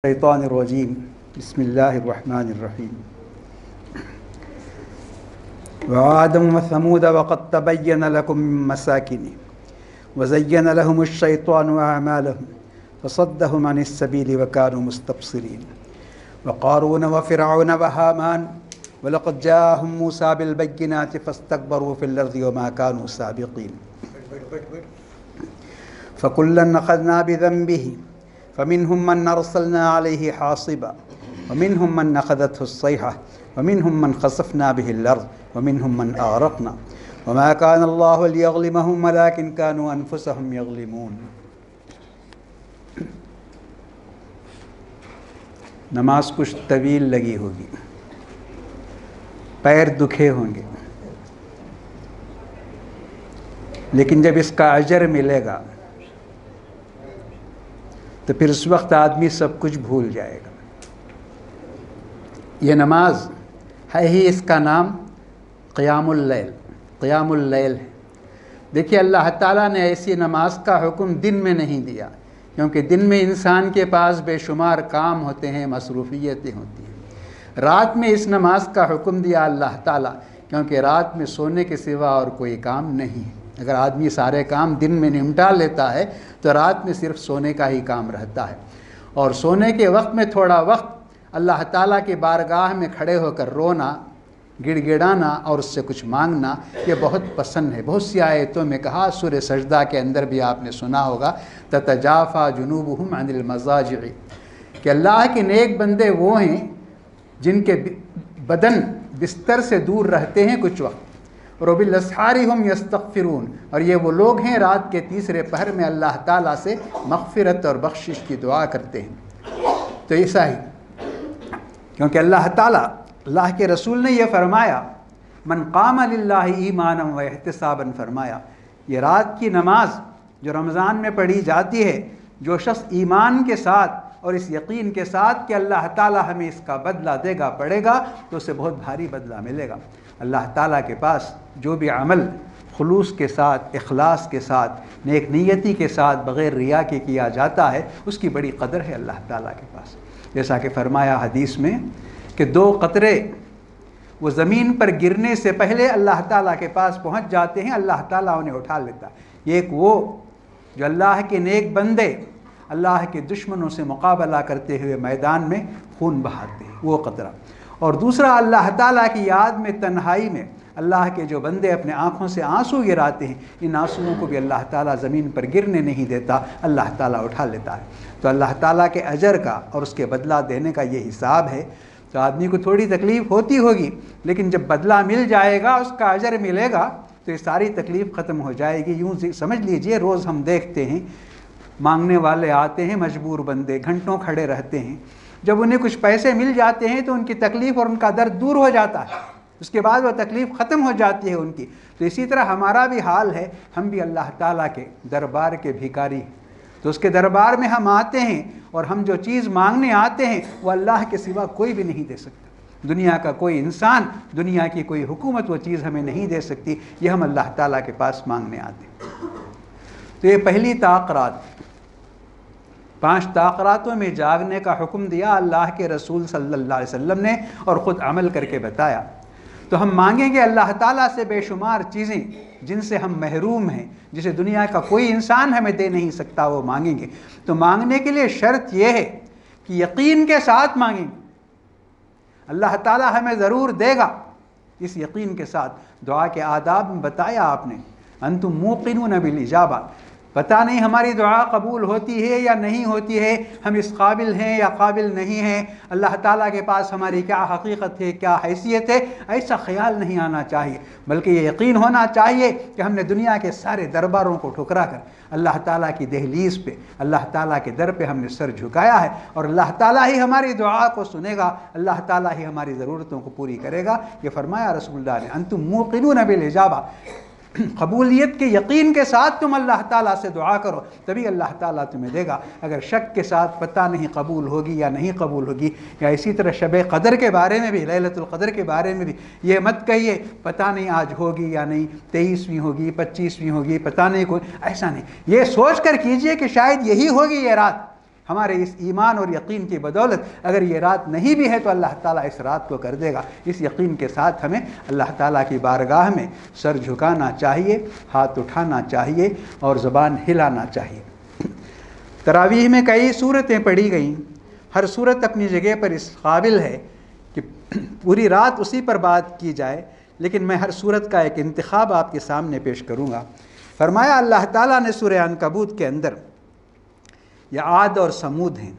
الشیطان الرجیم بسم اللہ الرحمن الرحیم وعادا وثمود وقد تبین لکم من مساکنہم وزین لهم الشیطان اعمالهم فصدهم عن السبیل وکانوا مستبصرین وقارون وفرعون وہامان ولقد جاءهم موسیٰ بالبینات فاستکبروا فی الارض وما كانوا سابقین فکلا اخذنا بذنبہ فمنهم من أرسلنا عليه حاصبا ومنهم من أخذته الصيحة ومنهم من خسفنا به الأرض ومنهم من أغرقنا وما كان الله ليظلمهم ولكن كانوا أنفسهم يظلمون. نماز کچھ طویل لگی ہوگی، پیر دکھے ہوں گے، لیکن جب اس کا اجر ملے گا تو پھر اس وقت آدمی سب کچھ بھول جائے گا. یہ نماز ہے ہی اس کا نام قیام اللیل ہے. دیکھیے اللہ تعالیٰ نے ایسی نماز کا حکم دن میں نہیں دیا، کیونکہ دن میں انسان کے پاس بے شمار کام ہوتے ہیں، مصروفیتیں ہوتی ہیں. رات میں اس نماز کا حکم دیا اللہ تعالیٰ، کیونکہ رات میں سونے کے سوا اور کوئی کام نہیں ہے. اگر آدمی سارے کام دن میں نمٹا لیتا ہے تو رات میں صرف سونے کا ہی کام رہتا ہے. اور سونے کے وقت میں تھوڑا وقت اللہ تعالیٰ کی بارگاہ میں کھڑے ہو کر رونا، گڑ گڑانا اور اس سے کچھ مانگنا یہ بہت پسند ہے. بہت سی آیتوں میں کہا، سورہ سجدہ کے اندر بھی آپ نے سنا ہوگا، تتجافا جنوبہم عن المضاجع، کہ اللہ کے نیک بندے وہ ہیں جن کے بدن بستر سے دور رہتے ہیں کچھ وقت. وبالاسحار هم یستغفرون، اور یہ وہ لوگ ہیں رات کے تیسرے پہر میں اللہ تعالیٰ سے مغفرت اور بخشش کی دعا کرتے ہیں. تو ایسا ہی، کیونکہ اللہ تعالیٰ، اللہ کے رسول نے یہ فرمایا، من قام للہ ایمانا و احتسابا، فرمایا یہ رات کی نماز جو رمضان میں پڑھی جاتی ہے، جو شخص ایمان کے ساتھ اور اس یقین کے ساتھ کہ اللہ تعالیٰ ہمیں اس کا بدلہ دے گا، پڑے گا تو اسے بہت بھاری بدلہ ملے گا. اللہ تعالیٰ کے پاس جو بھی عمل خلوص کے ساتھ، اخلاص کے ساتھ، نیک نیتی کے ساتھ، بغیر ریا کے کیا جاتا ہے، اس کی بڑی قدر ہے اللہ تعالیٰ کے پاس. جیسا کہ فرمایا حدیث میں کہ 2 قطرے وہ زمین پر گرنے سے پہلے اللہ تعالیٰ کے پاس پہنچ جاتے ہیں، اللہ تعالیٰ انہیں اٹھا لیتا ہے. ایک وہ جو اللہ کے نیک بندے اللہ کے دشمنوں سے مقابلہ کرتے ہوئے میدان میں خون بہاتے ہیں، وہ قطرہ. اور دوسرا اللہ تعالیٰ کی یاد میں تنہائی میں اللہ کے جو بندے اپنے آنکھوں سے آنسو گراتے ہیں، ان آنسوؤں کو بھی اللہ تعالیٰ زمین پر گرنے نہیں دیتا، اللہ تعالیٰ اٹھا لیتا ہے. تو اللہ تعالیٰ کے اجر کا اور اس کے بدلہ دینے کا یہ حساب ہے. تو آدمی کو تھوڑی تکلیف ہوتی ہوگی، لیکن جب بدلہ مل جائے گا، اس کا اجر ملے گا، تو یہ ساری تکلیف ختم ہو جائے گی. یوں سمجھ لیجئے روز ہم دیکھتے ہیں مانگنے والے آتے ہیں، مجبور بندے گھنٹوں کھڑے رہتے ہیں. جب انہیں کچھ پیسے مل جاتے ہیں تو ان کی تکلیف اور ان کا درد دور ہو جاتا ہے، اس کے بعد وہ تکلیف ختم ہو جاتی ہے ان کی. تو اسی طرح ہمارا بھی حال ہے، ہم بھی اللہ تعالیٰ کے دربار کے بھیکاری ہیں. تو اس کے دربار میں ہم آتے ہیں اور ہم جو چیز مانگنے آتے ہیں وہ اللہ کے سوا کوئی بھی نہیں دے سکتا. دنیا کا کوئی انسان، دنیا کی کوئی حکومت وہ چیز ہمیں نہیں دے سکتی. یہ ہم اللہ تعالیٰ کے پاس مانگنے آتے ہیں. تو یہ پہلی تاخرات، 5 تاخراتوں میں جاگنے کا حکم دیا اللہ کے رسول صلی اللہ علیہ وسلم نے، اور خود عمل کر کے بتایا. تو ہم مانگیں گے اللہ تعالیٰ سے بے شمار چیزیں جن سے ہم محروم ہیں، جسے دنیا کا کوئی انسان ہمیں دے نہیں سکتا، وہ مانگیں گے. تو مانگنے کے لیے شرط یہ ہے کہ یقین کے ساتھ مانگیں گے، اللہ تعالیٰ ہمیں ضرور دے گا. اس یقین کے ساتھ دعا کے آداب میں بتایا آپ نے، انتم موقنون بالاجابہ، پتہ نہیں ہماری دعا قبول ہوتی ہے یا نہیں ہوتی ہے، ہم اس قابل ہیں یا قابل نہیں ہیں، اللہ تعالیٰ کے پاس ہماری کیا حقیقت ہے، کیا حیثیت ہے، ایسا خیال نہیں آنا چاہیے. بلکہ یہ یقین ہونا چاہیے کہ ہم نے دنیا کے سارے درباروں کو ٹھکرا کر اللہ تعالیٰ کی دہلیز پہ، اللہ تعالیٰ کے در پہ ہم نے سر جھکایا ہے، اور اللہ تعالیٰ ہی ہماری دعا کو سنے گا، اللہ تعالیٰ ہی ہماری ضرورتوں کو پوری کرے گا. یہ فرمایا رسول اللہ نے، انتم موقنون بالاجابہ، قبولیت کے یقین کے ساتھ تم اللہ تعالیٰ سے دعا کرو، تبھی اللہ تعالیٰ تمہیں دے گا. اگر شک کے ساتھ پتہ نہیں قبول ہوگی یا نہیں قبول ہوگی، یا اسی طرح شب قدر کے بارے میں بھی، لیلۃ القدر کے بارے میں بھی یہ مت کہیے پتہ نہیں آج ہوگی یا نہیں، 23ویں ہوگی، 25ویں ہوگی، پتہ نہیں کوئی، ایسا نہیں. یہ سوچ کر کیجئے کہ شاید یہی ہوگی یہ رات، ہمارے اس ایمان اور یقین کی بدولت اگر یہ رات نہیں بھی ہے تو اللہ تعالیٰ اس رات کو کر دے گا۔ اس یقین کے ساتھ ہمیں اللہ تعالیٰ کی بارگاہ میں سر جھکانا چاہیے، ہاتھ اٹھانا چاہیے اور زبان ہلانا چاہیے۔ تراویح میں کئی صورتیں پڑھی گئیں، ہر صورت اپنی جگہ پر اس قابل ہے کہ پوری رات اسی پر بات کی جائے، لیکن میں ہر صورت کا ایک انتخاب آپ کے سامنے پیش کروں گا۔ فرمایا اللہ تعالیٰ نے سورہ عنکبوت کے اندر، یہ عاد اور سمود ہیں،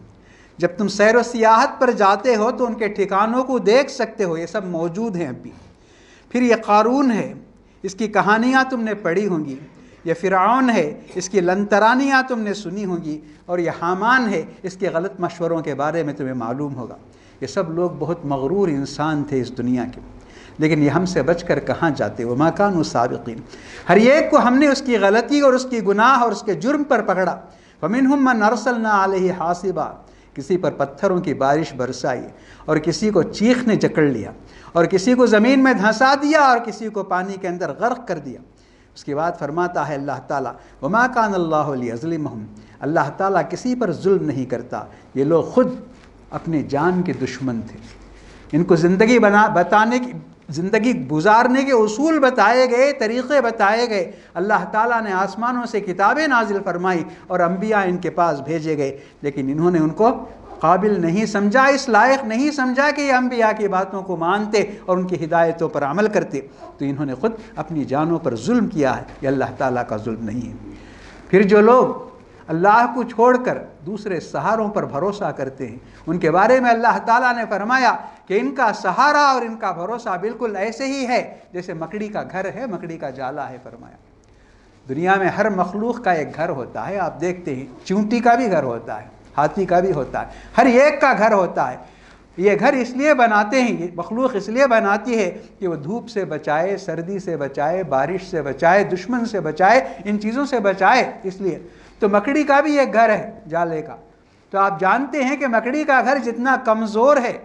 جب تم سیر و سیاحت پر جاتے ہو تو ان کے ٹھکانوں کو دیکھ سکتے ہو، یہ سب موجود ہیں ابھی۔ پھر یہ قارون ہے، اس کی کہانیاں تم نے پڑھی ہوں گی۔ یہ فرعون ہے، اس کی لنترانیاں تم نے سنی ہوں گی۔ اور یہ حامان ہے، اس کے غلط مشوروں کے بارے میں تمہیں معلوم ہوگا۔ یہ سب لوگ بہت مغرور انسان تھے اس دنیا کے، لیکن یہ ہم سے بچ کر کہاں جاتے؟ وما كانوا سابقین۔ ہر ایک کو ہم نے اس کی غلطی اور اس کی گناہ اور اس کے جرم پر پکڑا۔ فمنهم من ارسلنا علیہ حاصبا، کسی پر پتھروں کی بارش برسائی اور کسی کو چیخ نے جکڑ لیا اور کسی کو زمین میں دھنسا دیا اور کسی کو پانی کے اندر غرق کر دیا۔ اس کے بعد فرماتا ہے اللہ تعالیٰ وما كان اللہ لیظلمہم، اللہ تعالیٰ کسی پر ظلم نہیں کرتا، یہ لوگ خود اپنے جان کے دشمن تھے۔ ان کو زندگی گزارنے کے اصول بتائے گئے، طریقے بتائے گئے، اللہ تعالیٰ نے آسمانوں سے کتابیں نازل فرمائی اور انبیاء ان کے پاس بھیجے گئے، لیکن انہوں نے ان کو قابل نہیں سمجھا، اس لائق نہیں سمجھا کہ یہ انبیاء کی باتوں کو مانتے اور ان کی ہدایتوں پر عمل کرتے، تو انہوں نے خود اپنی جانوں پر ظلم کیا ہے۔ یہ اللہ تعالیٰ کا ظلم نہیں ہے۔ پھر جو لوگ اللہ کو چھوڑ کر دوسرے سہاروں پر بھروسہ کرتے ہیں، ان کے بارے میں اللہ تعالیٰ نے فرمایا کہ ان کا سہارا اور ان کا بھروسہ بالکل ایسے ہی ہے جیسے مکڑی کا گھر ہے، مکڑی کا جالا ہے۔ فرمایا دنیا میں ہر مخلوق کا ایک گھر ہوتا ہے، آپ دیکھتے ہیں چونٹی کا بھی گھر ہوتا ہے، ہاتھی کا بھی ہوتا ہے، ہر ایک کا گھر ہوتا ہے۔ یہ گھر اس لیے بناتے ہیں، یہ مخلوق اس لیے بناتی ہے کہ وہ دھوپ سے بچائے، سردی سے بچائے، بارش سے بچائے، دشمن سے بچائے، ان چیزوں سے بچائے۔ اس لیے تو مکڑی کا بھی ایک گھر ہے جالے کا۔ تو آپ جانتے ہیں کہ مکڑی کا گھر جتنا کمزور ہے،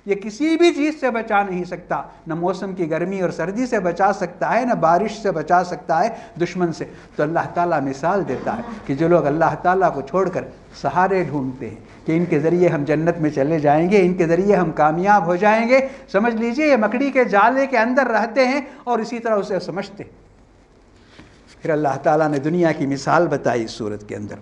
یہ کسی بھی چیز سے بچا نہیں سکتا، نہ موسم کی گرمی اور سردی سے بچا سکتا ہے، نہ بارش سے بچا سکتا ہے دشمن سے۔ تو اللہ تعالیٰ مثال دیتا ہے کہ جو لوگ اللہ تعالیٰ کو چھوڑ کر سہارے ڈھونڈتے ہیں کہ ان کے ذریعے ہم جنت میں چلے جائیں گے، ان کے ذریعے ہم کامیاب ہو جائیں گے، سمجھ لیجئے یہ مکڑی کے جالے کے اندر رہتے ہیں اور اسی طرح اسے سمجھتے ہیں۔ پھر اللہ تعالیٰ نے دنیا کی مثال بتائی اس صورت کے اندر،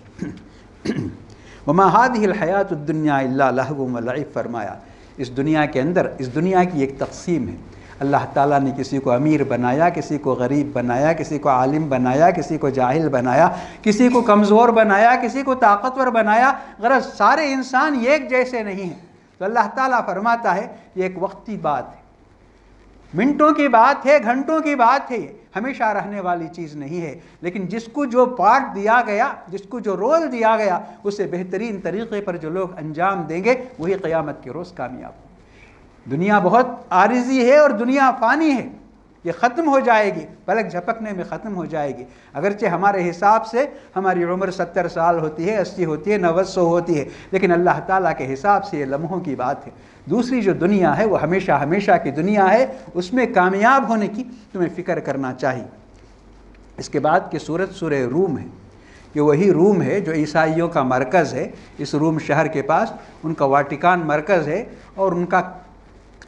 وما هذه الحیات الدنیا الا لہو ولعب۔ فرمایا اس دنیا کے اندر، اس دنیا کی ایک تقسیم ہے۔ اللہ تعالیٰ نے کسی کو امیر بنایا، کسی کو غریب بنایا، کسی کو عالم بنایا، کسی کو جاہل بنایا، کسی کو کمزور بنایا، کسی کو طاقتور بنایا، غرض سارے انسان ایک جیسے نہیں ہیں۔ تو اللہ تعالیٰ فرماتا ہے یہ ایک وقتی بات ہے، منٹوں کی بات ہے، گھنٹوں کی بات ہے، یہ ہمیشہ رہنے والی چیز نہیں ہے۔ لیکن جس کو جو پارٹ دیا گیا، جس کو جو رول دیا گیا، اسے بہترین طریقے پر جو لوگ انجام دیں گے وہی قیامت کے روز کامیاب ہوں۔ دنیا بہت عارضی ہے اور دنیا فانی ہے، یہ ختم ہو جائے گی، پلک جھپکنے میں ختم ہو جائے گی۔ اگرچہ ہمارے حساب سے ہماری عمر 70 سال ہوتی ہے، 80 ہوتی ہے، 90 100 ہوتی ہے، لیکن اللہ تعالیٰ کے حساب سے یہ لمحوں کی بات ہے۔ دوسری جو دنیا ہے وہ ہمیشہ ہمیشہ کی دنیا ہے، اس میں کامیاب ہونے کی تمہیں فکر کرنا چاہیے۔ اس کے بعد کی سورت سورہ روم ہے، یہ وہی روم ہے جو عیسائیوں کا مرکز ہے۔ اس روم شہر کے پاس ان کا واٹیکان مرکز ہے اور ان کا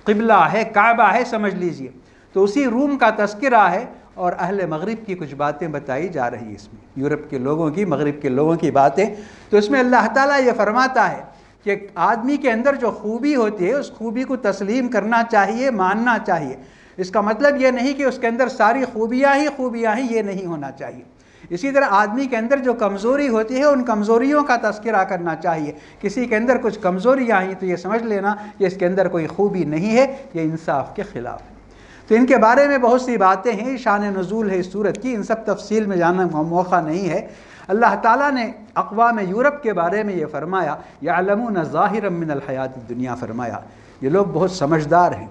قبلہ ہے، کعبہ ہے، سمجھ لیجئے۔ تو اسی روم کا تذکرہ ہے اور اہل مغرب کی کچھ باتیں بتائی جا رہی ہیں اس میں، یورپ کے لوگوں کی، مغرب کے لوگوں کی باتیں۔ تو اس میں اللہ تعالیٰ یہ فرماتا ہے کہ آدمی کے اندر جو خوبی ہوتی ہے اس خوبی کو تسلیم کرنا چاہیے، ماننا چاہیے۔ اس کا مطلب یہ نہیں کہ اس کے اندر ساری خوبیاں ہی، یہ نہیں ہونا چاہیے۔ اسی طرح آدمی کے اندر جو کمزوری ہوتی ہے ان کمزوریوں کا تذکرہ کرنا چاہیے۔ کسی کے اندر کچھ کمزوریاں آئیں تو یہ سمجھ لینا کہ اس کے اندر کوئی خوبی نہیں ہے، یہ انصاف کے خلاف ہے۔ تو ان کے بارے میں بہت سی باتیں ہیں، شان نزول ہے اس صورت کی، ان سب تفصیل میں جانا موقع نہیں ہے۔ اللہ تعالیٰ نے اقوام یورپ کے بارے میں یہ فرمایا، یعلمون ظاہرا من الحیات الدنیا، فرمایا یہ لوگ بہت سمجھدار ہیں،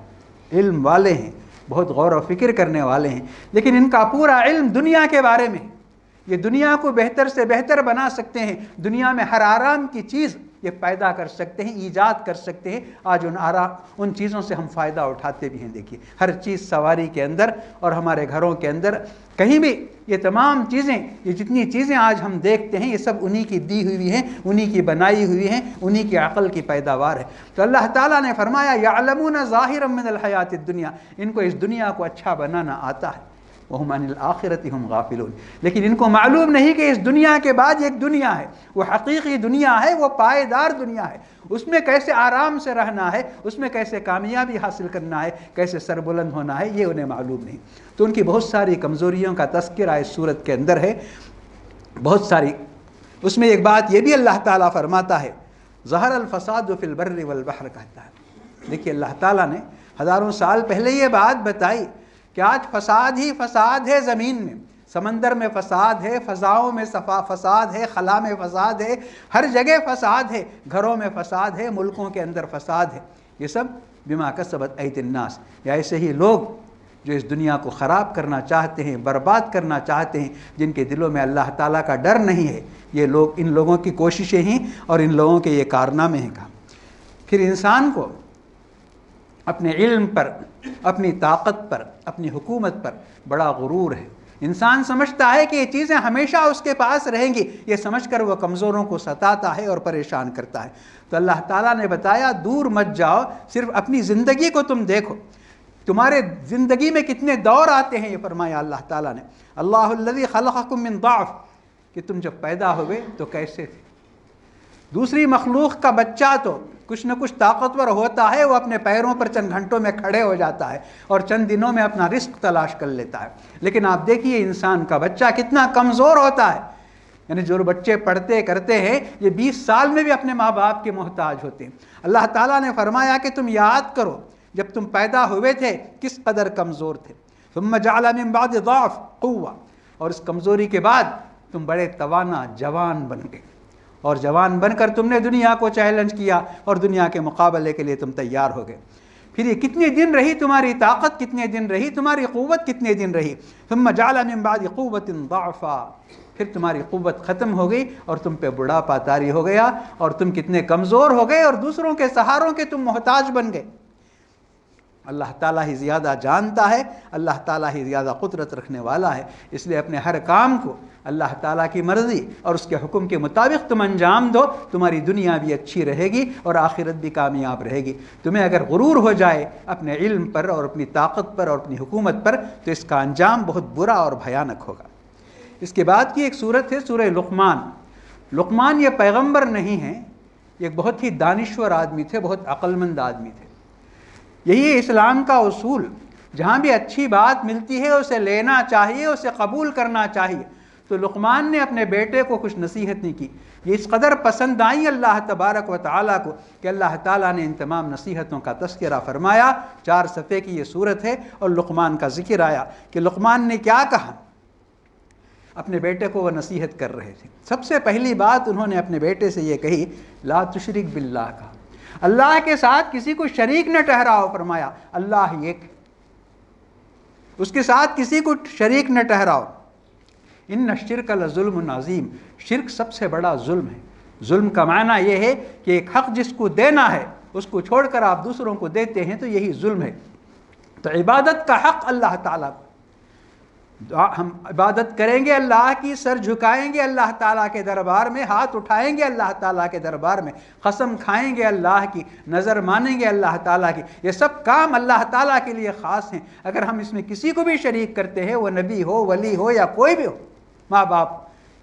علم والے ہیں، بہت غور و فکر کرنے والے ہیں، لیکن ان کا پورا علم دنیا کے بارے میں، یہ دنیا کو بہتر سے بہتر بنا سکتے ہیں، دنیا میں ہر آرام کی چیز یہ پیدا کر سکتے ہیں، ایجاد کر سکتے ہیں۔ آج ان چیزوں سے ہم فائدہ اٹھاتے بھی ہیں۔ دیکھیے ہر چیز سواری کے اندر اور ہمارے گھروں کے اندر کہیں بھی یہ تمام چیزیں، یہ جتنی چیزیں آج ہم دیکھتے ہیں، یہ سب انہی کی دی ہوئی ہیں، انہی کی بنائی ہوئی ہیں، انہی کی عقل کی پیداوار ہے۔ تو اللہ تعالیٰ نے فرمایا یعلمون ظاہرا من الحیات الدنیا، ان کو اس دنیا کو اچھا بنانا آتا ہے، وہم عن الآخرۃ ہم غافلون، لیکن ان کو معلوم نہیں کہ اس دنیا کے بعد ایک دنیا ہے، وہ حقیقی دنیا ہے، وہ پائیدار دنیا ہے، اس میں کیسے آرام سے رہنا ہے، اس میں کیسے کامیابی حاصل کرنا ہے، کیسے سربلند ہونا ہے، یہ انہیں معلوم نہیں۔ تو ان کی بہت ساری کمزوریوں کا تذکرہ اس صورت کے اندر ہے، بہت ساری۔ اس میں ایک بات یہ بھی اللہ تعالیٰ فرماتا ہے، ظہر الفساد فی البر والبحر کہتا ہے۔ دیکھیے اللہ تعالیٰ نے ہزاروں سال پہلے یہ بات بتائی کہ آج فساد ہی فساد ہے، زمین میں، سمندر میں فساد ہے، فضاؤں میں فساد ہے، خلا میں فساد ہے، ہر جگہ فساد ہے، گھروں میں فساد ہے، ملکوں کے اندر فساد ہے۔ یہ سب بما کسبت ایدی الناس، یا ایسے ہی لوگ جو اس دنیا کو خراب کرنا چاہتے ہیں، برباد کرنا چاہتے ہیں، جن کے دلوں میں اللہ تعالیٰ کا ڈر نہیں ہے، یہ لوگ، ان لوگوں کی کوششیں ہیں اور ان لوگوں کے یہ کارنامے ہیں۔ کہا پھر انسان کو اپنے علم پر، اپنی طاقت پر، اپنی حکومت پر بڑا غرور ہے۔ انسان سمجھتا ہے کہ یہ چیزیں ہمیشہ اس کے پاس رہیں گی، یہ سمجھ کر وہ کمزوروں کو ستاتا ہے اور پریشان کرتا ہے۔ تو اللہ تعالیٰ نے بتایا دور مت جاؤ، صرف اپنی زندگی کو تم دیکھو، تمہارے زندگی میں کتنے دور آتے ہیں، یہ فرمایا اللہ تعالیٰ نے۔ اللہ الذی خلقکم من ضعف، کہ تم جب پیدا ہوئے تو کیسے تھے۔ دوسری مخلوق کا بچہ تو کچھ نہ کچھ طاقتور ہوتا ہے، وہ اپنے پیروں پر چند گھنٹوں میں کھڑے ہو جاتا ہے اور چند دنوں میں اپنا رزق تلاش کر لیتا ہے، لیکن آپ دیکھیے انسان کا بچہ کتنا کمزور ہوتا ہے۔ یعنی جو بچے پڑھتے کرتے ہیں یہ 20 سال میں بھی اپنے ماں باپ کے محتاج ہوتے ہیں۔ اللہ تعالیٰ نے فرمایا کہ تم یاد کرو جب تم پیدا ہوئے تھے کس قدر کمزور تھے، ثم جعل من بعد ضعف قوة، اور اس کمزوری کے بعد تم بڑے توانا جوان بن گئے، اور جوان بن کر تم نے دنیا کو چیلنج کیا اور دنیا کے مقابلے کے لیے تم تیار ہو گئے۔ پھر یہ کتنے دن رہی تمہاری طاقت، کتنے دن رہی تمہاری قوت، کتنے دن رہی، ثم جعل من بعد قوة ضعفا، پھر تمہاری قوت ختم ہو گئی اور تم پہ بڑھاپا طاری ہو گیا اور تم کتنے کمزور ہو گئے اور دوسروں کے سہاروں کے تم محتاج بن گئے۔ اللہ تعالیٰ ہی زیادہ جانتا ہے، اللہ تعالیٰ ہی زیادہ قدرت رکھنے والا ہے، اس لیے اپنے ہر کام کو اللہ تعالیٰ کی مرضی اور اس کے حکم کے مطابق تم انجام دو، تمہاری دنیا بھی اچھی رہے گی اور آخرت بھی کامیاب رہے گی۔ تمہیں اگر غرور ہو جائے اپنے علم پر اور اپنی طاقت پر اور اپنی حکومت پر تو اس کا انجام بہت برا اور بھیانک ہوگا۔ اس کے بعد کی ایک صورت ہے سورہ لقمان۔ لقمان یہ پیغمبر نہیں ہیں، یہ ایک بہت ہی دانشور آدمی تھے، بہت عقل مند آدمی تھے۔ یہی ہے اسلام کا اصول، جہاں بھی اچھی بات ملتی ہے اسے لینا چاہیے، اسے قبول کرنا چاہیے۔ تو لقمان نے اپنے بیٹے کو کچھ نصیحت نہیں کی، یہ اس قدر پسند آئی اللہ تبارک و تعالیٰ کو کہ اللہ تعالیٰ نے ان تمام نصیحتوں کا تذکرہ فرمایا۔ 4 صفحے کی یہ صورت ہے اور لقمان کا ذکر آیا کہ لقمان نے کیا کہا۔ اپنے بیٹے کو وہ نصیحت کر رہے تھے۔ سب سے پہلی بات انہوں نے اپنے بیٹے سے یہ کہی، لا تشرک باللہ کا، اللہ کے ساتھ کسی کو شریک نہ ٹھہراؤ۔ فرمایا اللہ ایک، اس کے ساتھ کسی کو شریک نہ ٹھہراؤ۔ ان الشرک لظلم عظیم، شرک سب سے بڑا ظلم ہے۔ ظلم کا معنی یہ ہے کہ ایک حق جس کو دینا ہے اس کو چھوڑ کر آپ دوسروں کو دیتے ہیں تو یہی ظلم ہے۔ تو عبادت کا حق اللہ تعالیٰ کو، ہم عبادت کریں گے اللہ کی، سر جھکائیں گے اللہ تعالیٰ کے دربار میں، ہاتھ اٹھائیں گے اللہ تعالیٰ کے دربار میں، قسم کھائیں گے اللہ کی، نظر مانیں گے اللہ تعالیٰ کی، یہ سب کام اللہ تعالیٰ کے لیے خاص ہیں۔ اگر ہم اس میں کسی کو بھی شریک کرتے ہیں، وہ نبی ہو، ولی ہو یا کوئی بھی ہو، ماں باپ،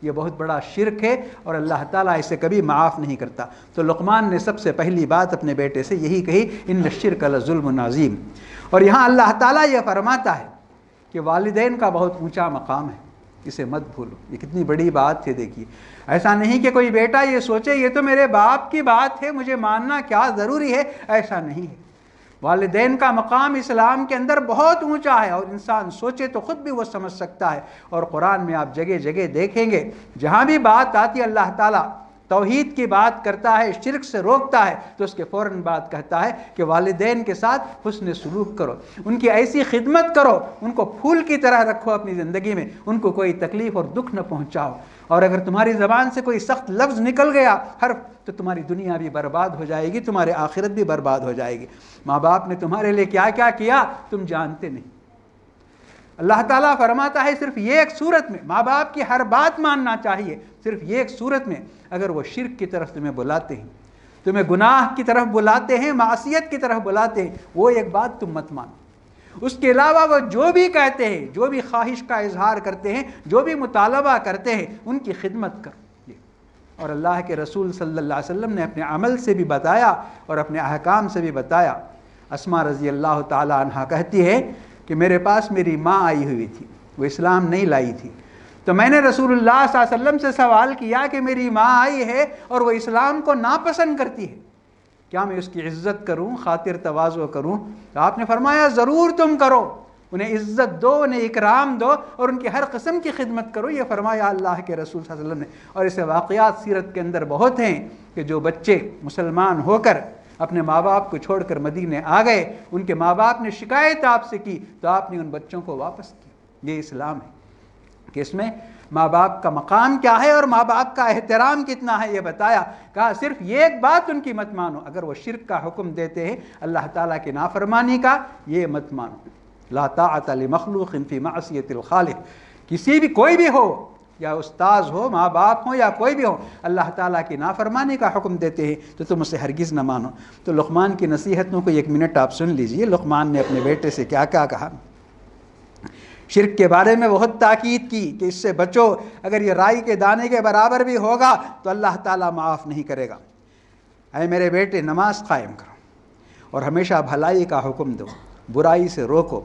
یہ بہت بڑا شرک ہے اور اللہ تعالیٰ اسے کبھی معاف نہیں کرتا۔ تو لقمان نے سب سے پہلی بات اپنے بیٹے سے یہی کہی، ان الشرک لظلم عظیم۔ اور یہاں اللہ تعالیٰ یہ فرماتا ہے کہ والدین کا بہت اونچا مقام ہے، اسے مت بھولو۔ یہ کتنی بڑی بات ہے، دیکھیے ایسا نہیں کہ کوئی بیٹا یہ سوچے یہ تو میرے باپ کی بات ہے، مجھے ماننا کیا ضروری ہے، ایسا نہیں ہے۔ والدین کا مقام اسلام کے اندر بہت اونچا ہے اور انسان سوچے تو خود بھی وہ سمجھ سکتا ہے۔ اور قرآن میں آپ جگہ جگہ دیکھیں گے جہاں بھی بات آتی ہے اللہ تعالیٰ توحید کی بات کرتا ہے، شرک سے روکتا ہے، تو اس کے فوراً بعد کہتا ہے کہ والدین کے ساتھ حسن سلوک کرو، ان کی ایسی خدمت کرو، ان کو پھول کی طرح رکھو اپنی زندگی میں، ان کو کوئی تکلیف اور دکھ نہ پہنچاؤ، اور اگر تمہاری زبان سے کوئی سخت لفظ نکل گیا حرف، تو تمہاری دنیا بھی برباد ہو جائے گی، تمہاری آخرت بھی برباد ہو جائے گی۔ ماں باپ نے تمہارے لیے کیا کیا کیا تم جانتے نہیں۔ اللہ تعالیٰ فرماتا ہے صرف یہ ایک صورت میں ماں باپ کی ہر بات ماننا چاہیے، صرف یہ ایک صورت میں اگر وہ شرک کی طرف تمہیں بلاتے ہیں، تمہیں گناہ کی طرف بلاتے ہیں، معصیت کی طرف بلاتے ہیں، وہ ایک بات تم مت مانو۔ اس کے علاوہ وہ جو بھی کہتے ہیں، جو بھی خواہش کا اظہار کرتے ہیں، جو بھی مطالبہ کرتے ہیں، ان کی خدمت کرو۔ اور اللہ کے رسول صلی اللہ علیہ وسلم نے اپنے عمل سے بھی بتایا اور اپنے احکام سے بھی بتایا۔ اسماء رضی اللہ تعالی عنہا کہتی ہے کہ میرے پاس میری ماں آئی ہوئی تھی، وہ اسلام نہیں لائی تھی، تو میں نے رسول اللہ صلی اللہ علیہ وسلم سے سوال کیا کہ میری ماں آئی ہے اور وہ اسلام کو ناپسند کرتی ہے، کیا میں اس کی عزت کروں، خاطر تواضع کروں؟ تو آپ نے فرمایا ضرور تم کرو، انہیں عزت دو، انہیں اکرام دو اور ان کی ہر قسم کی خدمت کرو، یہ فرمایا اللہ کے رسول صلی اللہ علیہ وسلم نے۔ اور ایسے واقعات سیرت کے اندر بہت ہیں کہ جو بچے مسلمان ہو کر اپنے ماں باپ کو چھوڑ کر مدینے آ گئے، ان کے ماں باپ نے شکایت آپ سے کی تو آپ نے ان بچوں کو واپس کیا۔ یہ اسلام ہے کہ اس میں ماں باپ کا مقام کیا ہے اور ماں باپ کا احترام کتنا ہے یہ بتایا۔ کہا صرف یہ ایک بات ان کی مت مانو، اگر وہ شرک کا حکم دیتے ہیں، اللہ تعالیٰ کی نافرمانی کا، یہ مت مانو۔ لا طاعت لمخلوق فی معصیت الخالق، کسی بھی کوئی بھی ہو، یا استاذ ہو، ماں باپ ہو، یا کوئی بھی ہو، اللہ تعالیٰ کی نافرمانی کا حکم دیتے ہیں تو تم اسے ہرگز نہ مانو۔ تو لقمان کی نصیحتوں کو ایک منٹ آپ سن لیجئے، لقمان نے اپنے بیٹے سے کیا کیا کہا۔ شرک کے بارے میں بہت تاکید کی کہ اس سے بچو، اگر یہ رائی کے دانے کے برابر بھی ہوگا تو اللہ تعالیٰ معاف نہیں کرے گا۔ اے میرے بیٹے، نماز قائم کرو اور ہمیشہ بھلائی کا حکم دو، برائی سے روکو۔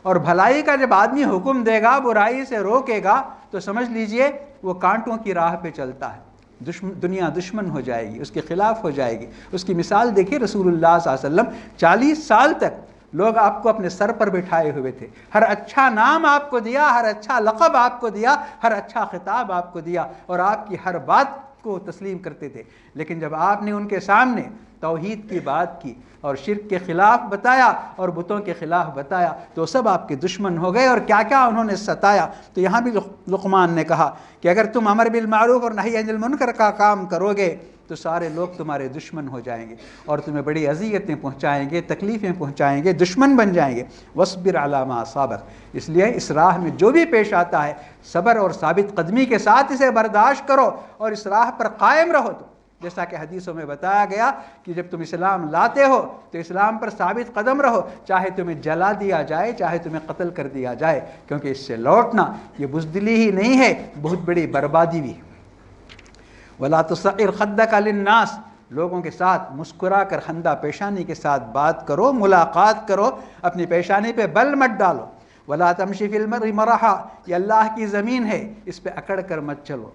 اور بھلائی کا جب آدمی حکم دے گا، برائی سے روکے گا، تو سمجھ لیجئے وہ کانٹوں کی راہ پہ چلتا ہے، دنیا دشمن ہو جائے گی، اس کے خلاف ہو جائے گی۔ اس کی مثال دیکھیے، رسول اللہ صلی اللہ علیہ وسلم 40 سال تک لوگ آپ کو اپنے سر پر بٹھائے ہوئے تھے، ہر اچھا نام آپ کو دیا، ہر اچھا لقب آپ کو دیا، ہر اچھا خطاب آپ کو دیا، اور آپ کی ہر بات کو تسلیم کرتے تھے۔ لیکن جب آپ نے ان کے سامنے توحید کی بات کی اور شرک کے خلاف بتایا اور بتوں کے خلاف بتایا تو سب آپ کے دشمن ہو گئے، اور کیا کیا انہوں نے ستایا۔ تو یہاں بھی لقمان نے کہا کہ اگر تم امر بالمعروف اور نہی عن المنکر کا کام کرو گے تو سارے لوگ تمہارے دشمن ہو جائیں گے اور تمہیں بڑی اذیتیں پہنچائیں گے، تکلیفیں پہنچائیں گے، دشمن بن جائیں گے۔ وَاصْبِرْ عَلَىٰ مَا أَصَابَكَ، اس لیے اس راہ میں جو بھی پیش آتا ہے صبر اور ثابت قدمی کے ساتھ اسے برداشت کرو اور اس راہ پر قائم رہو۔ تو جیسا کہ حدیثوں میں بتایا گیا کہ جب تم اسلام لاتے ہو تو اسلام پر ثابت قدم رہو، چاہے تمہیں جلا دیا جائے، چاہے تمہیں قتل کر دیا جائے، کیونکہ اس سے لوٹنا یہ بزدلی ہی نہیں ہے، بہت بڑی بربادی بھی ہے۔ وَلَا تُصَعِّرْ خَدَّكَ لِلنَّاسِ، لوگوں کے ساتھ مسکرا کر خندہ پیشانی کے ساتھ بات کرو، ملاقات کرو، اپنی پیشانی پہ بل مت ڈالو۔ وَلَا تَمْشِ فِي الْأَرْضِ مَرَحًا، یہ اللہ کی زمین ہے، اس پہ اکڑ کر مت چلو،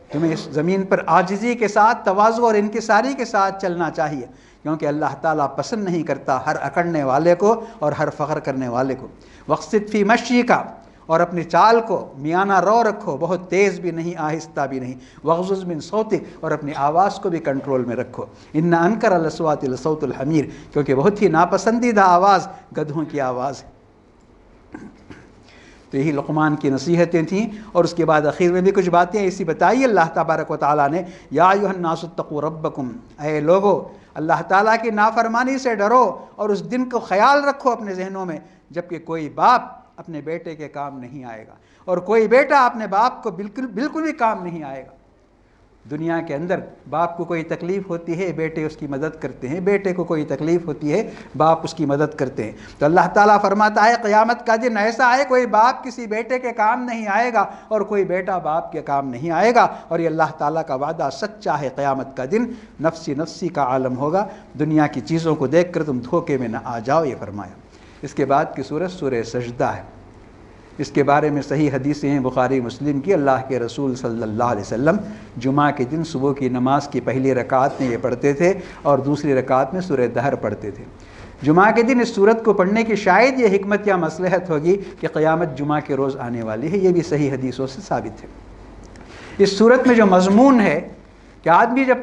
تمہیں اس زمین پر عاجزی کے ساتھ، تواضع اور انکساری کے ساتھ چلنا چاہیے، کیونکہ اللہ تعالیٰ پسند نہیں کرتا ہر اکڑنے والے کو اور ہر فخر کرنے والے کو۔ وَاقْصِدْ فِي مَشْيِكَ، اور اپنی چال کو میانہ رو رکھو، بہت تیز بھی نہیں، آہستہ بھی نہیں۔ وَاغْضُضْ مِن صَوْتِكَ، اور اپنی آواز کو بھی کنٹرول میں رکھو۔ إِنَّ أَنكَرَ الْأَصْوَاتِ لَصَوْتُ الْحَمِيرِ، کیونکہ بہت ہی ناپسندیدہ آواز گدھوں کی آواز ہے۔ تو یہی لقمان کی نصیحتیں تھیں، اور اس کے بعد اخیر میں بھی کچھ باتیں ایسی بتائی اللہ تبارک و تعالیٰ نے۔ یا ایھا الناس اتقوا ربکم، اے لوگو اللہ تعالیٰ کی نافرمانی سے ڈرو اور اس دن کو خیال رکھو اپنے ذہنوں میں جبکہ کوئی باپ اپنے بیٹے کے کام نہیں آئے گا اور کوئی بیٹا اپنے باپ کو بالکل بھی کام نہیں آئے گا۔ دنیا کے اندر باپ کو کوئی تکلیف ہوتی ہے، بیٹے اس کی مدد کرتے ہیں، بیٹے کو کوئی تکلیف ہوتی ہے، باپ اس کی مدد کرتے ہیں۔ تو اللہ تعالیٰ فرماتا ہے قیامت کا دن ایسا ہے، کوئی باپ کسی بیٹے کے کام نہیں آئے گا اور کوئی بیٹا باپ کے کام نہیں آئے گا، اور یہ اللہ تعالیٰ کا وعدہ سچا ہے۔ قیامت کا دن نفسی نفسی کا عالم ہوگا، دنیا کی چیزوں کو دیکھ کر تم دھوکے میں نہ آ جاؤ، یہ فرمایا۔ اس کے بعد کی سورہ سورہ سجدہ ہے، اس کے بارے میں صحیح حدیثیں ہیں بخاری مسلم کی۔ اللہ کے رسول صلی اللہ علیہ وسلم جمعہ کے دن صبح کی نماز کی پہلی رکعت میں یہ پڑھتے تھے اور دوسری رکعت میں سورہ دہر پڑھتے تھے۔ جمعہ کے دن اس سورت کو پڑھنے کی شاید یہ حکمت یا مصلحت ہوگی کہ قیامت جمعہ کے روز آنے والی ہے، یہ بھی صحیح حدیثوں سے ثابت ہے۔ اس سورت میں جو مضمون ہے کہ آدمی جب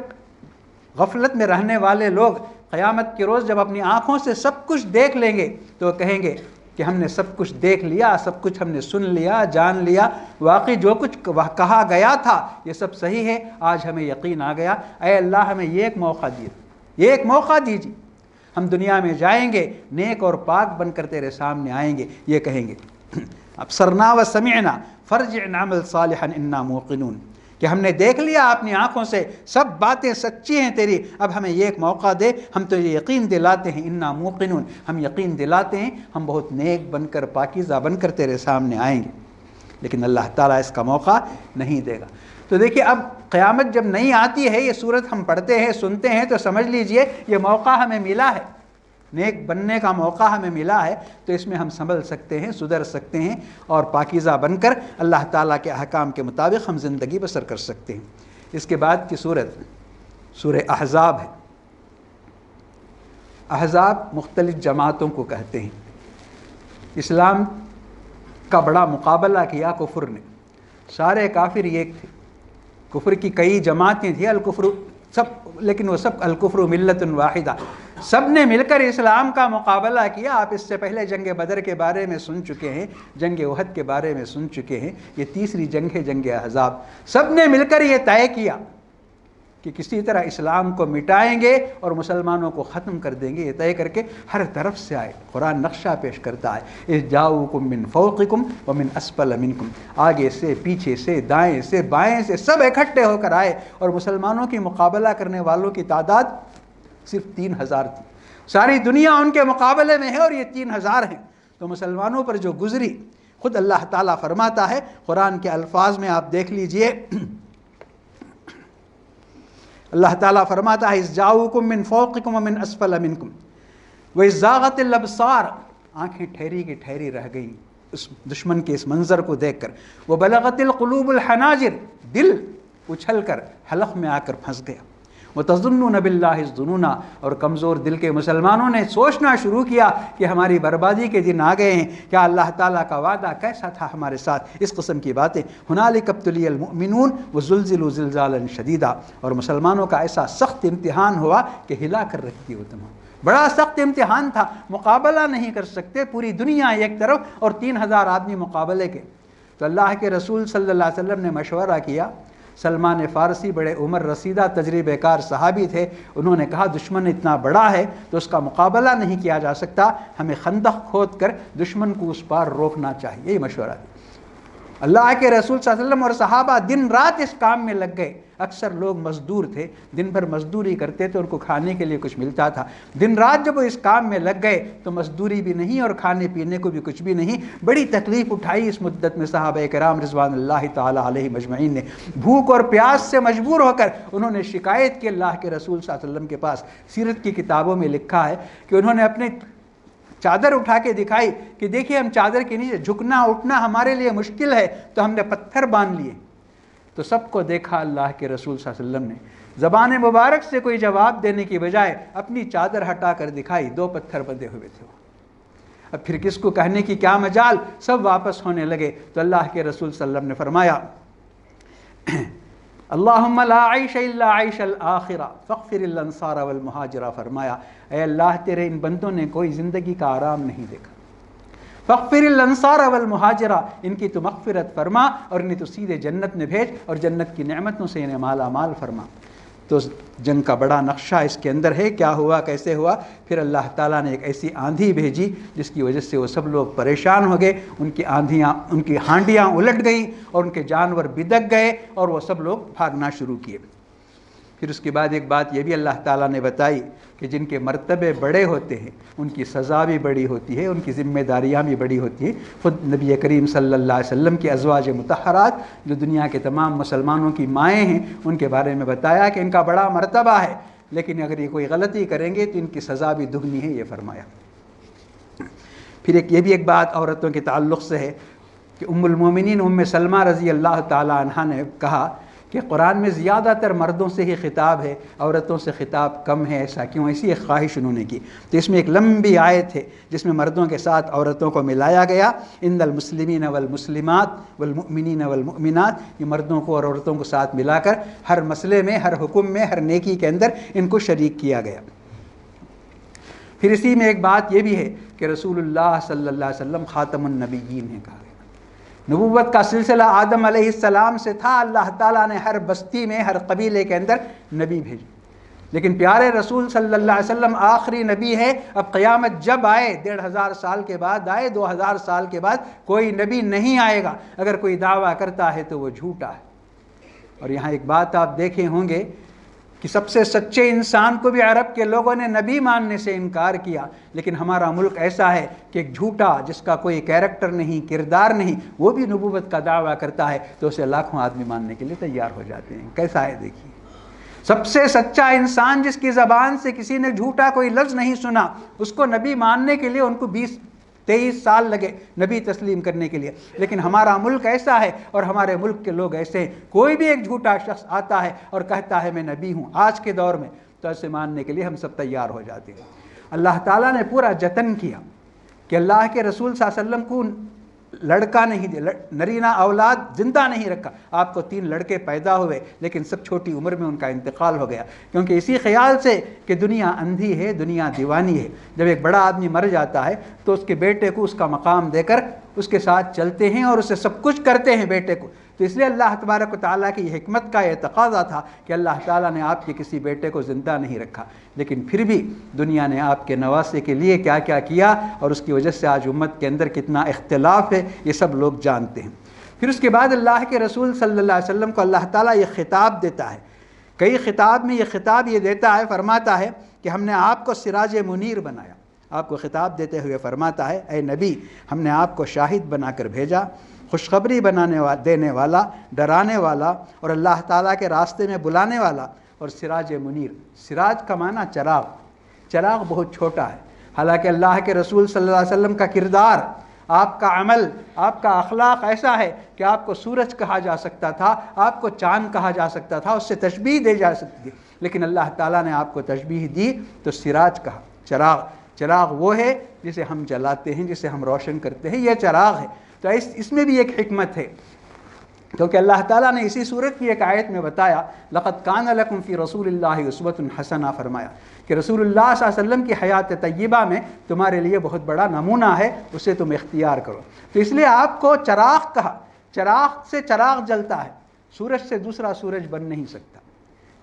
غفلت میں رہنے والے لوگ قیامت کے روز جب اپنی آنکھوں سے سب کچھ دیکھ لیں گے تو وہ کہیں گے کہ ہم نے سب کچھ دیکھ لیا، سب کچھ ہم نے سن لیا، جان لیا، واقعی جو کچھ کہا گیا تھا یہ سب صحیح ہے، آج ہمیں یقین آ گیا، اے اللہ ہمیں یہ ایک موقع دیجیے، یہ ایک موقع دیجیے، ہم دنیا میں جائیں گے نیک اور پاک بن کر تیرے سامنے آئیں گے، یہ کہیں گے ابصرنا و سمعنا فرجع نعمل صالحا انا موقنون، کہ ہم نے دیکھ لیا اپنی آنکھوں سے، سب باتیں سچی ہیں تیری، اب ہمیں یہ ایک موقع دے، ہم تو یہ یقین دلاتے ہیں، انا موقنون، ہم یقین دلاتے ہیں ہم بہت نیک بن کر پاکیزہ بن کر تیرے سامنے آئیں گے، لیکن اللہ تعالیٰ اس کا موقع نہیں دے گا۔ تو دیکھیے اب قیامت جب نہیں آتی ہے، یہ صورت ہم پڑھتے ہیں سنتے ہیں تو سمجھ لیجئے یہ موقع ہمیں ملا ہے، نیک بننے کا موقع ہمیں ملا ہے، تو اس میں ہم سنبھل سکتے ہیں، سدھر سکتے ہیں اور پاکیزہ بن کر اللہ تعالیٰ کے احکام کے مطابق ہم زندگی بسر کر سکتے ہیں۔ اس کے بعد کی صورت سورہ احزاب ہے۔ احزاب مختلف جماعتوں کو کہتے ہیں۔ اسلام کا بڑا مقابلہ کیا کفر نے، سارے کافر ایک تھے، کفر کی کئی جماعتیں تھیں، الکفر سب، لیکن وہ سب الکفر ملت واحدہ، سب نے مل کر اسلام کا مقابلہ کیا۔ آپ اس سے پہلے جنگ بدر کے بارے میں سن چکے ہیں، جنگ احد کے بارے میں سن چکے ہیں، یہ تیسری جنگ ہے جنگ احزاب۔ سب نے مل کر یہ طے کیا کہ کسی طرح اسلام کو مٹائیں گے اور مسلمانوں کو ختم کر دیں گے، یہ طے کر کے ہر طرف سے آئے۔ قرآن نقشہ پیش کرتا ہے، اذ جاؤکم من فوقکم ومن اسفل منکم، آگے سے، پیچھے سے، دائیں سے، بائیں سے، سب اکٹھے ہو کر آئے، اور مسلمانوں کی مقابلہ کرنے والوں کی تعداد صرف 3000 تھی۔ ساری دنیا ان کے مقابلے میں ہے اور یہ 3000 ہیں، تو مسلمانوں پر جو گزری، خود اللہ تعالیٰ فرماتا ہے قرآن کے الفاظ میں، آپ دیکھ لیجئے، اللہ تعالیٰ فرماتا ہے اذ جاؤکم من فوقکم ومن اسفل منکم وَإِذْ زَاغَتِ الْأَبْصَارُ، آنکھیں ٹھہری کی ٹھہری رہ گئیں اس دشمن کے اس منظر کو دیکھ کر، وَبَلَغَتِ الْقُلُوبُ الْحَنَاجِرَ، دل اچھل کر حلق میں آ کر پھنس گیا، وَتَظُنُّونَ بِاللَّهِ الظُّنُونَ، اور کمزور دل کے مسلمانوں نے سوچنا شروع کیا کہ ہماری بربادی کے دن آ گئے ہیں، کیا اللہ تعالیٰ کا وعدہ کیسا تھا ہمارے ساتھ، اس قسم کی باتیں۔ هُنَالِكَ ابْتُلِيَ الْمُؤْمِنُونَ وَزُلْزِلُوا زِلْزَالًا شَدِيدًا، اور مسلمانوں کا ایسا سخت امتحان ہوا کہ ہلا کر رکھ دیا تمام، بڑا سخت امتحان تھا، مقابلہ نہیں کر سکتے، پوری دنیا ایک طرف اور 3000 آدمی مقابلے کے۔ تو اللہ کے رسول صلی اللہ علیہ وسلم نے مشورہ کیا، سلمان فارسی بڑے عمر رسیدہ تجربہ کار صحابی تھے، انہوں نے کہا دشمن اتنا بڑا ہے تو اس کا مقابلہ نہیں کیا جا سکتا، ہمیں خندق کھود کر دشمن کو اس پار روکنا چاہیے، یہ مشورہ دیا۔ اللہ کے رسول صلی اللہ علیہ وسلم اور صحابہ دن رات اس کام میں لگ گئے، اکثر لوگ مزدور تھے، دن بھر مزدوری کرتے تھے، ان کو کھانے کے لیے کچھ ملتا تھا، دن رات جب وہ اس کام میں لگ گئے تو مزدوری بھی نہیں اور کھانے پینے کو بھی کچھ بھی نہیں، بڑی تکلیف اٹھائی اس مدت میں صحابہ کرام رضوان اللہ تعالی علیہم اجمعین نے، بھوک اور پیاس سے مجبور ہو کر انہوں نے شکایت کی اللہ کے رسول صلی اللہ علیہ وسلم کے پاس۔ سیرت کی کتابوں میں لکھا ہے کہ انہوں نے اپنے چادر اٹھا کے دکھائی کہ دیکھیے ہم چادر کے نیچے جھکنا اٹھنا ہمارے لیے مشکل ہے، تو ہم نے پتھر باندھ لیے۔ تو سب کو دیکھا اللہ کے رسول صلی اللہ علیہ وسلم نے، زبان مبارک سے کوئی جواب دینے کی بجائے اپنی چادر ہٹا کر دکھائی، 2 پتھر بندھے ہوئے تھے۔ اب پھر کس کو کہنے کی کیا مجال، سب واپس ہونے لگے۔ تو اللہ کے رسول صلی اللہ علیہ وسلم نے فرمایا اللہم لا عیش الا عیش الآخرہ فاغفر الانصار والمہاجرہ، فرمایا اے اللہ تیرے ان بندوں نے کوئی زندگی کا آرام نہیں دیکھا، فاغفر الانصار والمہاجرہ، ان کی تو مغفرت فرما اور انہیں تو سیدھے جنت میں بھیج اور جنت کی نعمتوں سے انہیں مالا مال فرما۔ تو جنگ کا بڑا نقشہ اس کے اندر ہے، کیا ہوا کیسے ہوا۔ پھر اللہ تعالیٰ نے ایک ایسی آندھی بھیجی جس کی وجہ سے وہ سب لوگ پریشان ہو گئے، ان کی ہانڈیاں الٹ گئیں اور ان کے جانور بدک گئے اور وہ سب لوگ بھاگنا شروع کیے۔ پھر اس کے بعد ایک بات یہ بھی اللہ تعالیٰ نے بتائی کہ جن کے مرتبے بڑے ہوتے ہیں ان کی سزا بھی بڑی ہوتی ہے، ان کی ذمہ داریاں بھی بڑی ہوتی ہیں۔ خود نبی کریم صلی اللہ علیہ وسلم کی ازواج مطہرات جو دنیا کے تمام مسلمانوں کی مائیں ہیں، ان کے بارے میں بتایا کہ ان کا بڑا مرتبہ ہے، لیکن اگر یہ کوئی غلطی کریں گے تو ان کی سزا بھی دگنی ہے، یہ فرمایا۔ پھر یہ بھی ایک بات عورتوں کے تعلق سے ہے کہ ام المومنین ام سلمہ رضی اللہ تعالی عنہا نے کہا کہ کہ قرآن میں زیادہ تر مردوں سے ہی خطاب ہے، عورتوں سے خطاب کم ہے، ایسا کیوں؟ ایسی ایک خواہش انہوں نے کی، تو اس میں ایک لمبی آیت ہے جس میں مردوں کے ساتھ عورتوں کو ملایا گیا۔ ان المسلمین والمسلمات والمؤمنین والمؤمنات، یہ مردوں کو اور عورتوں کو ساتھ ملا کر ہر مسئلے میں، ہر حکم میں، ہر نیکی کے اندر ان کو شریک کیا گیا۔ پھر اسی میں ایک بات یہ بھی ہے کہ رسول اللہ صلی اللہ علیہ وسلم خاتم النبیین ہیں کہا گیا۔ نبوت کا سلسلہ آدم علیہ السلام سے تھا، اللہ تعالیٰ نے ہر بستی میں، ہر قبیلے کے اندر نبی بھیجے، لیکن پیارے رسول صلی اللہ علیہ وسلم آخری نبی ہے۔ اب قیامت جب آئے، 1500 سال کے بعد آئے، 2000 سال کے بعد کوئی نبی نہیں آئے گا، اگر کوئی دعویٰ کرتا ہے تو وہ جھوٹا ہے۔ اور یہاں ایک بات آپ دیکھے ہوں گے کہ سب سے سچے انسان کو بھی عرب کے لوگوں نے نبی ماننے سے انکار کیا، لیکن ہمارا ملک ایسا ہے کہ ایک جھوٹا جس کا کوئی کیریکٹر نہیں، کردار نہیں، وہ بھی نبوت کا دعویٰ کرتا ہے تو اسے لاکھوں آدمی ماننے کے لیے تیار ہو جاتے ہیں۔ کیسا ہے دیکھیے، سب سے سچا انسان جس کی زبان سے کسی نے جھوٹا کوئی لفظ نہیں سنا، اس کو نبی ماننے کے لیے ان کو 23 سال لگے نبی تسلیم کرنے کے لیے۔ لیکن ہمارا ملک ایسا ہے اور ہمارے ملک کے لوگ ایسے ہیں، کوئی بھی ایک جھوٹا شخص آتا ہے اور کہتا ہے میں نبی ہوں آج کے دور میں، تو اسے ماننے کے لیے ہم سب تیار ہو جاتے ہیں۔ اللہ تعالیٰ نے پورا جتن کیا کہ اللہ کے رسول صلی اللہ علیہ وسلم کو لڑکا نہیں دیا، نرینہ اولاد زندہ نہیں رکھا۔ آپ کو 3 لڑکے پیدا ہوئے لیکن سب چھوٹی عمر میں ان کا انتقال ہو گیا، کیونکہ اسی خیال سے کہ دنیا اندھی ہے، دنیا دیوانی ہے۔ جب ایک بڑا آدمی مر جاتا ہے تو اس کے بیٹے کو اس کا مقام دے کر اس کے ساتھ چلتے ہیں اور اسے سب کچھ کرتے ہیں بیٹے کو۔ تو اس لیے اللہ تبارک و تعالیٰ کی حکمت کا یہ تقاضا تھا کہ اللہ تعالیٰ نے آپ کے کسی بیٹے کو زندہ نہیں رکھا، لیکن پھر بھی دنیا نے آپ کے نواسے کے لیے کیا کیا کیا، اور اس کی وجہ سے آج امت کے اندر کتنا اختلاف ہے یہ سب لوگ جانتے ہیں۔ پھر اس کے بعد اللہ کے رسول صلی اللہ علیہ وسلم کو اللہ تعالیٰ یہ خطاب دیتا ہے، کئی خطاب میں یہ خطاب یہ دیتا ہے، فرماتا ہے کہ ہم نے آپ کو سراج منیر بنایا۔ آپ کو خطاب دیتے ہوئے فرماتا ہے اے نبی، ہم نے آپ کو شاہد بنا کر بھیجا، خوشخبری دینے والا، ڈرانے والا، اور اللہ تعالیٰ کے راستے میں بلانے والا، اور سراج منیر۔ سراج کا معنی چراغ، چراغ بہت چھوٹا ہے، حالانکہ اللہ کے رسول صلی اللہ علیہ وسلم کا کردار، آپ کا عمل، آپ کا اخلاق ایسا ہے کہ آپ کو سورج کہا جا سکتا تھا، آپ کو چاند کہا جا سکتا تھا، اس سے تشبیہ دی جا سکتی تھی، لیکن اللہ تعالیٰ نے آپ کو تشبیہ دی تو سراج کہا۔ چراغ، چراغ وہ ہے جسے ہم جلاتے ہیں، جسے ہم روشن کرتے ہیں، یہ چراغ ہے۔ تو اس میں بھی ایک حکمت ہے، کیونکہ اللہ تعالیٰ نے اسی صورت کی ایک آیت میں بتایا لَقَدْ كَانَ لَكُمْ فِي رَسُولِ اللَّهِ أُسْوَةٌ حَسَنَةٌ، فرمایا کہ رسول اللہ صلی اللہ علیہ وسلم کی حیات طیبہ میں تمہارے لیے بہت بڑا نمونہ ہے، اسے تم اختیار کرو۔ تو اس لیے آپ کو چراغ کہا، چراغ سے چراغ جلتا ہے، سورج سے دوسرا سورج بن نہیں سکتا،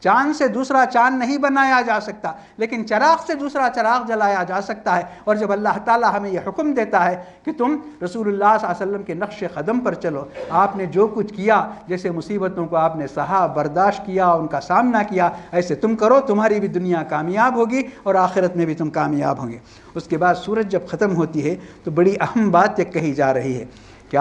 چاند سے دوسرا چاند نہیں بنایا جا سکتا، لیکن چراغ سے دوسرا چراغ جلایا جا سکتا ہے۔ اور جب اللہ تعالیٰ ہمیں یہ حکم دیتا ہے کہ تم رسول اللہ صلی اللہ علیہ وسلم کے نقش قدم پر چلو، آپ نے جو کچھ کیا، جیسے مصیبتوں کو آپ نے سہا، برداشت کیا، ان کا سامنا کیا، ایسے تم کرو، تمہاری بھی دنیا کامیاب ہوگی اور آخرت میں بھی تم کامیاب ہوں گے۔ اس کے بعد سورج جب ختم ہوتی ہے تو بڑی اہم بات یہ کہی جا رہی ہے کہ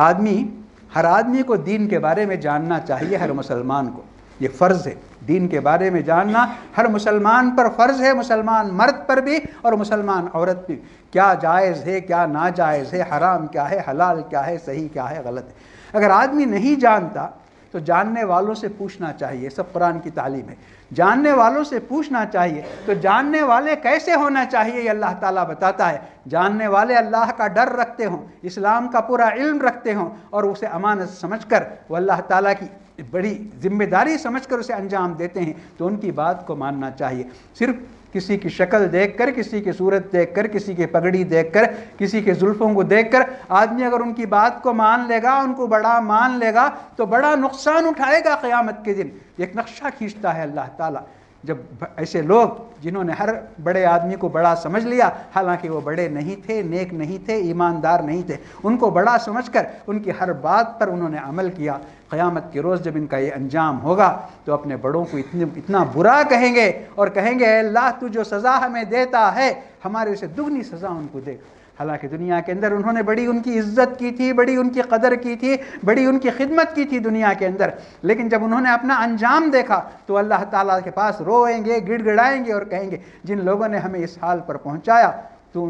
ہر آدمی کو دین کے بارے میں جاننا چاہیے، ہر مسلمان کو یہ فرض ہے، دین کے بارے میں جاننا ہر مسلمان پر فرض ہے، مسلمان مرد پر بھی اور مسلمان عورت بھی، کیا جائز ہے، کیا ناجائز ہے، حرام کیا ہے، حلال کیا ہے، صحیح کیا ہے، غلط ہے۔ اگر آدمی نہیں جانتا تو جاننے والوں سے پوچھنا چاہیے، سب قرآن کی تعلیم ہے، جاننے والوں سے پوچھنا چاہیے۔ تو جاننے والے کیسے ہونا چاہیے یہ اللہ تعالیٰ بتاتا ہے، جاننے والے اللہ کا ڈر رکھتے ہوں، اسلام کا پورا علم رکھتے ہوں، اور اسے امانت سمجھ کر، وہ اللہ تعالیٰ کی بڑی ذمہ داری سمجھ کر اسے انجام دیتے ہیں، تو ان کی بات کو ماننا چاہیے۔ صرف کسی کی شکل دیکھ کر، کسی کی صورت دیکھ کر، کسی کی پگڑی دیکھ کر، کسی کے زلفوں کو دیکھ کر آدمی اگر ان کی بات کو مان لے گا، ان کو بڑا مان لے گا، تو بڑا نقصان اٹھائے گا قیامت کے دن۔ ایک نقشہ کھینچتا ہے اللہ تعالیٰ، جب ایسے لوگ جنہوں نے ہر بڑے آدمی کو بڑا سمجھ لیا، حالانکہ وہ بڑے نہیں تھے، نیک نہیں تھے، ایماندار نہیں تھے، ان کو بڑا سمجھ کر ان کی ہر بات پر انہوں نے عمل کیا، قیامت کے روز جب ان کا یہ انجام ہوگا تو اپنے بڑوں کو اتنا برا کہیں گے اور کہیں گے اے اللہ تو جو سزا ہمیں دیتا ہے ہمارے سے دگنی سزا ان کو دے۔ حالانکہ دنیا کے اندر انہوں نے بڑی ان کی عزت کی تھی، بڑی ان کی قدر کی تھی، بڑی ان کی خدمت کی تھی دنیا کے اندر، لیکن جب انہوں نے اپنا انجام دیکھا تو اللہ تعالیٰ کے پاس روئیں گے، گڑ گڑائیں گے اور کہیں گے جن لوگوں نے ہمیں اس حال پر پہنچایا تو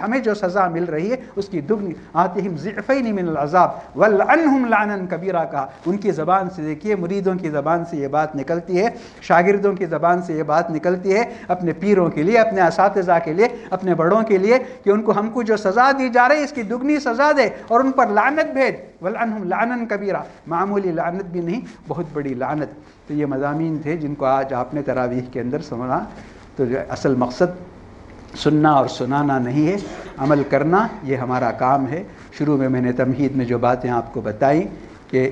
ہمیں جو سزا مل رہی ہے اس کی دگنی، آتہم ضعفین من العذاب ولعنہم لعنا کبیرہ کہا۔ ان کی زبان سے دیکھیے، مریدوں کی زبان سے یہ بات نکلتی ہے، شاگردوں کی زبان سے یہ بات نکلتی ہے اپنے پیروں کے لیے، اپنے اساتذہ کے لیے، اپنے بڑوں کے لیے، کہ ہم کو جو سزا دی جا رہی ہے اس کی دگنی سزا دے اور ان پر لعنت بھیج، ولعنہم لعنا کبیرہ، معمولی لعنت بھی نہیں، بہت بڑی لعنت۔ تو یہ مضامین تھے جن کو آج آپ نے تراویح کے اندر سنا۔ تو جو اصل مقصد سننا اور سنانا نہیں ہے، عمل کرنا یہ ہمارا کام ہے۔ شروع میں نے تمہید میں جو باتیں آپ کو بتائیں کہ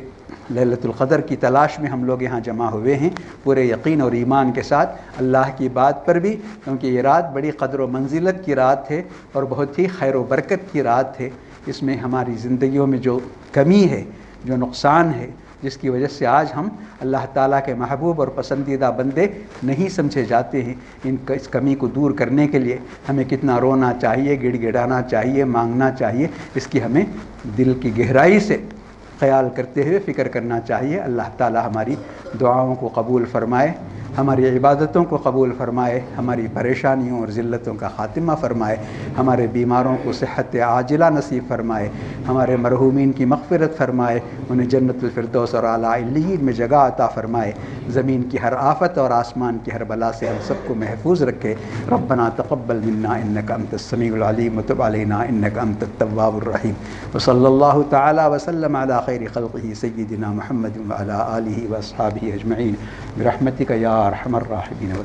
لیلۃ القدر کی تلاش میں ہم لوگ یہاں جمع ہوئے ہیں پورے یقین اور ایمان کے ساتھ، اللہ کی بات پر بھی، کیونکہ یہ رات بڑی قدر و منزلت کی رات ہے اور بہت ہی خیر و برکت کی رات ہے۔ اس میں ہماری زندگیوں میں جو کمی ہے، جو نقصان ہے، جس کی وجہ سے آج ہم اللہ تعالیٰ کے محبوب اور پسندیدہ بندے نہیں سمجھے جاتے ہیں، اس کمی کو دور کرنے کے لیے ہمیں کتنا رونا چاہیے، گڑ گڑانا چاہیے، مانگنا چاہیے، اس کی ہمیں دل کی گہرائی سے خیال کرتے ہوئے فکر کرنا چاہیے۔ اللہ تعالیٰ ہماری دعاؤں کو قبول فرمائے، ہماری عبادتوں کو قبول فرمائے، ہماری پریشانیوں اور ذلتوں کا خاتمہ فرمائے، ہمارے بیماروں کو صحت عاجلہ نصیب فرمائے، ہمارے مرحومین کی مغفرت فرمائے، انہیں جنت الفردوس اور اعلیٰ علیین میں جگہ عطا فرمائے، زمین کی ہر آفت اور آسمان کی ہر بلا سے ہم سب کو محفوظ رکھے۔ ربنا تقبل منا انک انت السمیع العلیم وتب علینا انک انت التواب الرحیم، وصلی اللہ تعالی وسلم علی خیر خلقہ سیدنا محمد وعلی آلہ واصحابہ اجمعین برحمتک یا ارحم الراحمین۔